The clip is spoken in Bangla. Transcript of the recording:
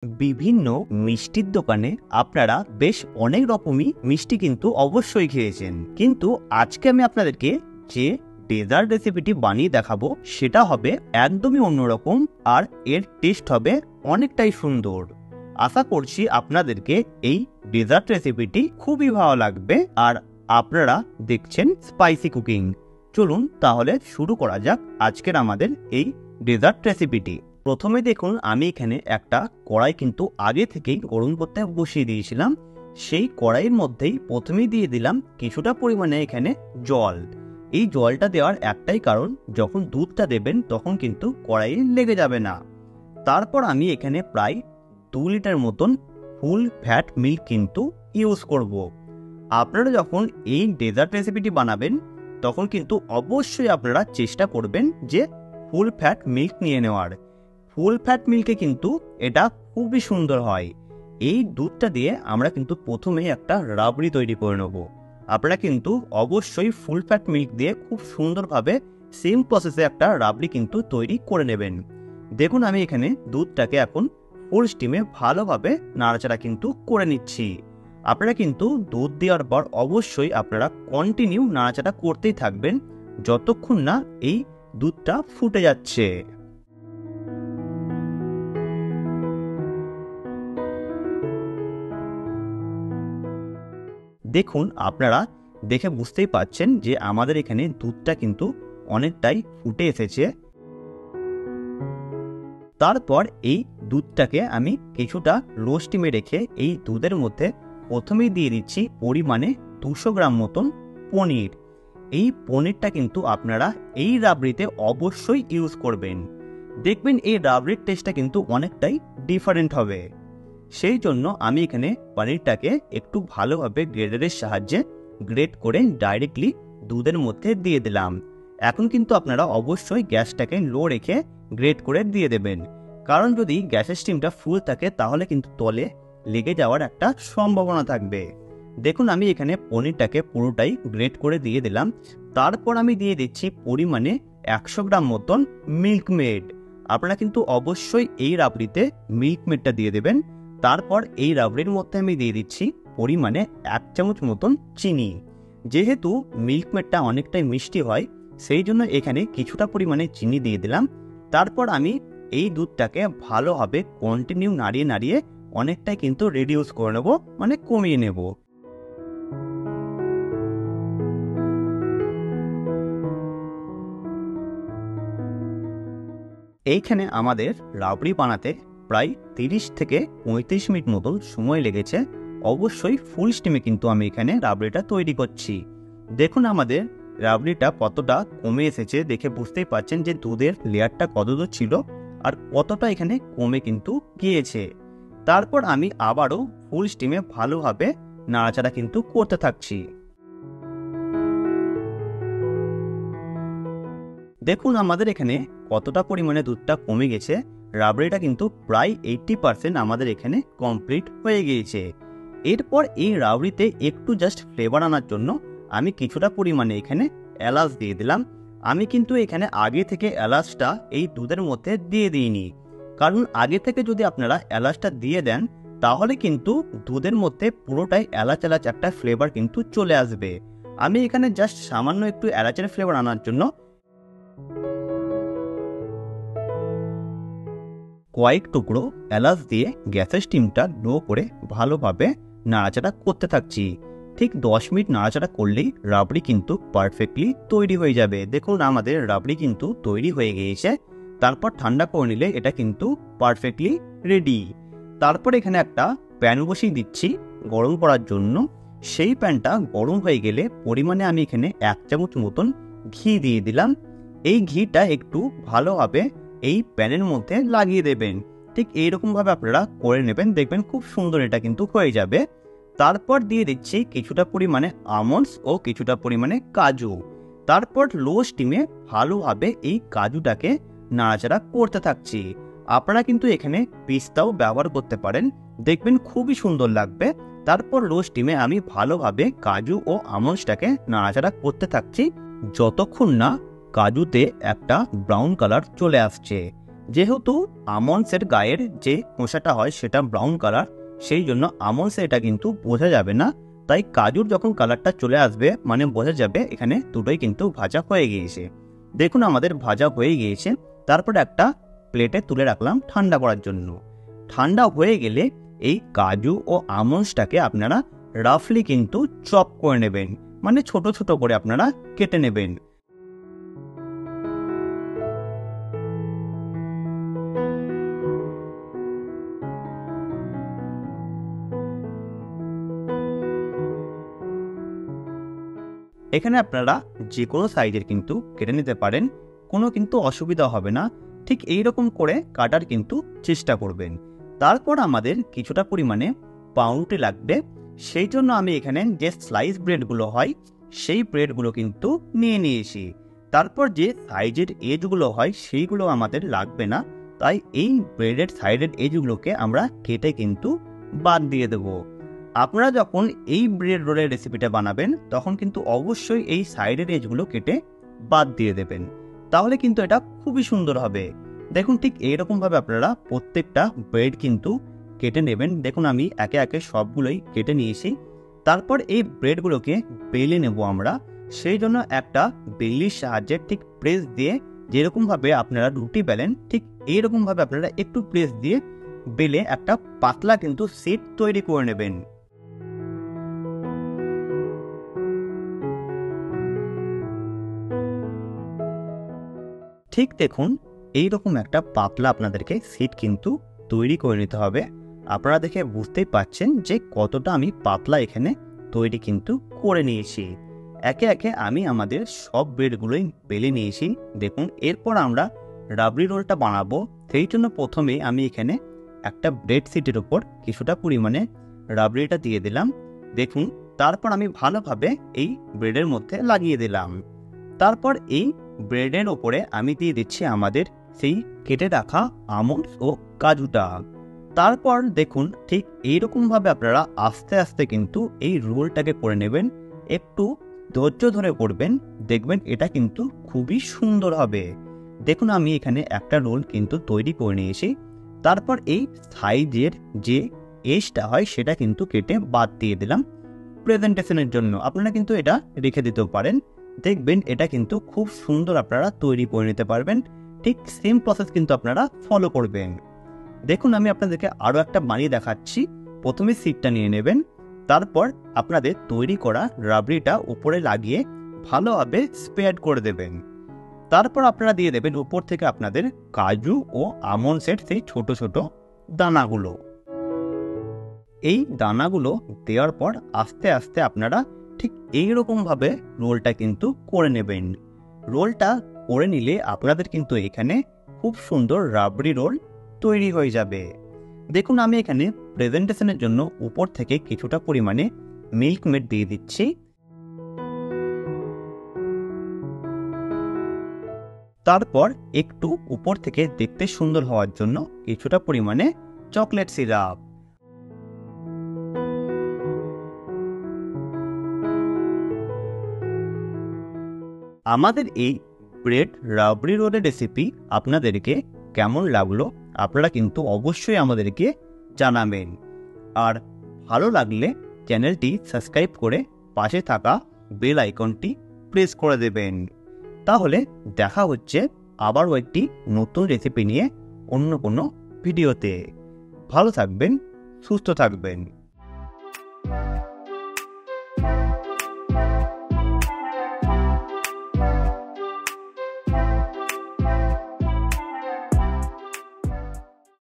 বিভিন্ন মিষ্টির দোকানে আপনারা বেশ অনেক রকমই মিষ্টি কিন্তু অবশ্যই খেয়েছেন, কিন্তু আজকে আমি আপনাদেরকে যে ডেজার্ট রেসিপিটি বানিয়ে দেখাবো সেটা হবে একদমই অন্যরকম, আর এর টেস্ট হবে অনেকটাই সুন্দর। আশা করছি আপনাদেরকে এই ডেজার্ট রেসিপিটি খুবই ভালো লাগবে। আর আপনারা দেখছেন স্পাইসি কুকিং। চলুন তাহলে শুরু করা যাক আজকের আমাদের এই ডেজার্ট রেসিপিটি। প্রথমে দেখুন, আমি এখানে একটা কড়াই কিন্তু আগে থেকেই গরম করতে বসিয়ে দিয়েছিলাম। সেই কড়াইয়ের মধ্যেই প্রথমেই দিয়ে দিলাম কিছুটা পরিমাণে এখানে জল। এই জলটা দেওয়ার একটাই কারণ, যখন দুধটা দেবেন তখন কিন্তু কড়াইয়ে লেগে যাবে না। তারপর আমি এখানে প্রায় 2 লিটার মতন ফুল ফ্যাট মিল্ক কিন্তু ইউজ করব। আপনারা যখন এই ডেজার্ট রেসিপিটি বানাবেন তখন কিন্তু অবশ্যই আপনারা চেষ্টা করবেন যে ফুল ফ্যাট মিল্ক নিয়ে নেওয়ার। ফুল ফ্যাট মিল্কে কিন্তু এটা খুবই সুন্দর হয়। এই দুধটা দিয়ে আমরা কিন্তু প্রথমেই একটা রাবড়ি তৈরি করে নেব। আপনারা কিন্তু অবশ্যই ফুল ফ্যাট মিল্ক দিয়ে খুব সুন্দরভাবে সেম প্রসেসে একটা রাবড়ি কিন্তু তৈরি করে নেবেন। দেখুন, আমি এখানে দুধটাকে এখন ফুল স্টিমে ভালোভাবে নাড়াচাড়া কিন্তু করে নিচ্ছি। আপনারা কিন্তু দুধ দেওয়ার পর অবশ্যই আপনারা কন্টিনিউ নাড়াচাড়া করতেই থাকবেন যতক্ষণ না এই দুধটা ফুটে যাচ্ছে। দেখুন, আপনারা দেখে বুঝতেই পাচ্ছেন যে আমাদের এখানে দুধটা কিন্তু অনেকটাই ফুটে এসেছে। তারপর এই দুধটাকে আমি কিছুটা লো স্টিমে রেখে এই দুধের মধ্যে প্রথমেই দিয়ে দিচ্ছি পরিমাণে 200 গ্রাম মতন পনির। এই পনিরটা কিন্তু আপনারা এই রাবড়িতে অবশ্যই ইউজ করবেন। দেখবেন এই রাবড়ির টেস্টটা কিন্তু অনেকটাই ডিফারেন্ট হবে। সেই জন্য আমি এখানে পনিরটাকে একটু ভালোভাবে গ্রেডারের সাহায্যে গ্রেড করে ডাইরেক্টলি দুধের মধ্যে দিয়ে দিলাম। এখন কিন্তু আপনারা অবশ্যই গ্যাসটাকে লো রেখে গ্রেড করে দিয়ে দেবেন, কারণ যদি গ্যাসের স্টিমটা ফুল থাকে তাহলে কিন্তু তলে লেগে যাওয়ার একটা সম্ভাবনা থাকবে। দেখুন, আমি এখানে পনিরটাকে পুরোটাই গ্রেড করে দিয়ে দিলাম। তারপর আমি দিয়ে দিচ্ছি পরিমাণে 100 গ্রাম মতন মিল্ক মেড। আপনারা কিন্তু অবশ্যই এই রাবড়িতে মিল্ক মেডটা দিয়ে দেবেন। তারপর এই রাবড়ির মধ্যে আমি দিয়ে দিচ্ছি পরিমাণে 1 চামচ মতন চিনি। যেহেতু মিল্ক মেডটা অনেকটাই মিষ্টি হয়, সেই জন্য এখানে কিছুটা পরিমাণে চিনি দিয়ে দিলাম। তারপর আমি এই দুধটাকে ভালোভাবে কন্টিনিউ নাড়িয়ে নাড়িয়ে অনেকটাই কিন্তু রিডিউস করে নেব, মানে কমিয়ে নেব। এইখানে আমাদের রাবড়ি বানাতে প্রায় 30 থেকে 35 মিনিট মতন সময় লেগেছে। অবশ্যই ফুল স্টিমে কিন্তু আমি এখানে রাবড়িটা তৈরি করছি। দেখুন আমাদের রাবড়িটা কতটা কমে এসেছে, দেখে বুঝতেই পারছেন যে দুধের লেয়ারটা কতদূর ছিল আর কতটা এখানে কমে কিন্তু গিয়েছে। তারপর আমি আবারও ফুল স্টিমে ভালোভাবে নাড়াচাড়া কিন্তু করতে থাকছি। দেখুন আমাদের এখানে কতটা পরিমাণে দুধটা কমে গেছে। রাবড়িটা কিন্তু প্রায় 80% আমাদের এখানে কমপ্লিট হয়ে গিয়েছে। এরপর এই রাবড়িতে একটু জাস্ট ফ্লেভার আনার জন্য আমি কিছুটা পরিমাণে এখানে এলাচ দিয়ে দিলাম। আমি কিন্তু এখানে আগে থেকে এলাচটা এই দুধের মধ্যে দিয়ে দিইনি, কারণ আগে থেকে যদি আপনারা এলাচটা দিয়ে দেন তাহলে কিন্তু দুধের মধ্যে পুরোটাই এলাচ এলাচ একটা ফ্লেভার কিন্তু চলে আসবে। আমি এখানে জাস্ট সামান্য একটু এলাচের ফ্লেভার আনার জন্য কয়েক টুকরো এলাচ দিয়ে গ্যাসের স্টিমটা লো করে ভালোভাবে নাড়াচাড়া করতে থাকছি। ঠিক 10 মিনিট নাড়াচাড়া করলেই রাবড়ি কিন্তু পারফেক্টলি তৈরি হয়ে যাবে। দেখুন আমাদের রাবড়ি কিন্তু তৈরি হয়ে গিয়েছে। তারপর ঠান্ডা করে নিলে এটা কিন্তু পারফেক্টলি রেডি। তারপর এখানে একটা প্যান বসিয়ে দিচ্ছি গরম করার জন্য। সেই প্যানটা গরম হয়ে গেলে পরিমাণে আমি এখানে 1 চামচ মতন ঘি দিয়ে দিলাম। এই ঘিটা একটু ভালোভাবে এই প্যানের মধ্যে লাগিয়ে দেবেন। ঠিক এইরকমভাবে আপনারা করে নেবেন, দেখবেন খুব সুন্দর এটা কিন্তু হয়ে যাবে। তারপর দিয়ে দিচ্ছি কিছুটা পরিমাণে আমন্ডস ও কিছুটা পরিমাণে কাজু। তারপর লো স্টিমে ভালোভাবে এই কাজুটাকে নাড়াচাড়া করতে থাকছি। আপনারা কিন্তু এখানে পিস্তাও ব্যবহার করতে পারেন, দেখবেন খুবই সুন্দর লাগবে। তারপর লো স্টিমে আমি ভালোভাবে কাজু ও আমন্ডসটাকে নাড়াচাড়া করতে থাকছি যতক্ষণ না কাজুতে একটা ব্রাউন কালার চলে আসছে। যেহেতু আমন্ডসের গায়ের যে খোসাটা হয় সেটা ব্রাউন কালার, সেই জন্য আমন্ডসে এটা কিন্তু বোঝা যাবে না। তাই কাজুর যখন কালারটা চলে আসবে মানে বোঝা যাবে এখানে দুটোই কিন্তু ভাজা হয়ে গিয়েছে। দেখুন আমাদের ভাজা হয়ে গিয়েছে। তারপর একটা প্লেটে তুলে রাখলাম ঠান্ডা করার জন্য। ঠান্ডা হয়ে গেলে এই কাজু ও আমন্ডসটাকে আপনারা রাফলি কিন্তু চপ করে নেবেন, মানে ছোট ছোট করে আপনারা কেটে নেবেন। এখানে আপনারা যে কোনো সাইজের কিন্তু কেটে নিতে পারেন, কোনো কিন্তু অসুবিধা হবে না। ঠিক এই রকম করে কাটার কিন্তু চেষ্টা করবেন। তারপর আমাদের কিছুটা পরিমাণে পাউরুটি লাগবে, সেই জন্য আমি এখানে যে স্লাইস ব্রেডগুলো হয় সেই ব্রেডগুলো কিন্তু নিয়ে নিয়েছি। তারপর যে সাইজের এজগুলো হয় সেইগুলো আমাদের লাগবে না, তাই এই ব্রেডের সাইডের এজগুলোকে আমরা কেটে কিন্তু বাদ দিয়ে দেবো। আপনারা যখন এই ব্রেড রোলের রেসিপিটা বানাবেন তখন কিন্তু অবশ্যই এই সাইডের এজগুলো কেটে বাদ দিয়ে দেবেন, তাহলে কিন্তু এটা খুবই সুন্দর হবে। দেখুন ঠিক এইরকমভাবে আপনারা প্রত্যেকটা ব্রেড কিন্তু কেটে নেবেন। দেখুন আমি একে একে সবগুলোই কেটে নিয়েছি। তারপর এই ব্রেডগুলোকে বেলে নেব আমরা, সেই জন্য একটা বেলির সাহায্যে ঠিক প্রেস দিয়ে যেরকমভাবে আপনারা রুটি বেলেন ঠিক এইরকমভাবে আপনারা একটু প্রেস দিয়ে বেলে একটা পাতলা কিন্তু শিট তৈরি করে নেবেন। ঠিক দেখুন এইরকম একটা পাতলা আপনাদেরকে শিট কিন্তু তৈরি করে নিতে হবে। আপনারা দেখে বুঝতেই পাচ্ছেন যে কতটা আমি পাতলা এখানে তৈরি কিন্তু করে নিয়েছি। একে একে আমি আমাদের সব ব্রেডগুলোই বেলে নিয়েছি। দেখুন এরপর আমরা রাবড়ি রোলটা বানাবো, সেই জন্য প্রথমে আমি এখানে একটা ব্রেড শিটের উপর কিছুটা পরিমাণে রাবড়িটা দিয়ে দিলাম। দেখুন তারপর আমি ভালোভাবে এই ব্রেডের মধ্যে লাগিয়ে দিলাম। তারপর এই ব্রেডের ওপরে আমি দিয়ে দিচ্ছি আমাদের সেই কেটে রাখা আমন্ড ও কাজুটা। তারপর দেখুন ঠিক এইরকমভাবে আপনারা আস্তে আস্তে কিন্তু এই রোলটাকে করে নেবেন। একটু ধৈর্য ধরে করবেন, দেখবেন এটা কিন্তু খুবই সুন্দর হবে। দেখুন আমি এখানে একটা রোল কিন্তু তৈরি করে নিয়েছি। তারপর এই সাইজের যে এজটা হয় সেটা কিন্তু কেটে বাদ দিয়ে দিলাম প্রেজেন্টেশনের জন্য। আপনারা কিন্তু এটা রেখে দিতেও পারেন, দেখবেন এটা কিন্তু খুব সুন্দর আপনারা তৈরি করে নিতে পারবেন। ঠিক সেম প্রসেস কিন্তু আপনারা ফলো করবেন। দেখুন আমি আপনাদেরকে আরও একটা বানিয়ে দেখাচ্ছি। প্রথমে শিটটা নিয়ে নেবেন, তারপর আপনাদের তৈরি করা রাবড়িটা উপরে লাগিয়ে ভালোভাবে স্প্রেড করে দেবেন। তারপর আপনারা দিয়ে দেবেন উপর থেকে আপনাদের কাজু ও আমন্ডসের সেই ছোট ছোট দানাগুলো। এই দানাগুলো দেওয়ার পর আস্তে আস্তে আপনারা ঠিক এইরকমভাবে রোলটা কিন্তু করে নেবেন। রোলটা করে নিলে আপনাদের কিন্তু এখানে খুব সুন্দর রাবড়ি রোল তৈরি হয়ে যাবে। দেখুন আমি এখানে প্রেজেন্টেশনের জন্য উপর থেকে কিছুটা পরিমাণে মিল্ক মেড দিয়ে দিচ্ছি। তারপর একটু উপর থেকে দেখতে সুন্দর হওয়ার জন্য কিছুটা পরিমাণে চকলেট সিরাপ। আমাদের এই ব্রেড রাবড়ি রোলের রেসিপি আপনাদেরকে কেমন লাগলো আপনারা কিন্তু অবশ্যই আমাদেরকে জানাবেন। আর ভালো লাগলে চ্যানেলটি সাবস্ক্রাইব করে পাশে থাকা বেল আইকনটি প্রেস করে দেবেন। তাহলে দেখা হচ্ছে আবারও একটি নতুন রেসিপি নিয়ে অন্য কোনো ভিডিওতে। ভালো থাকবেন, সুস্থ থাকবেন।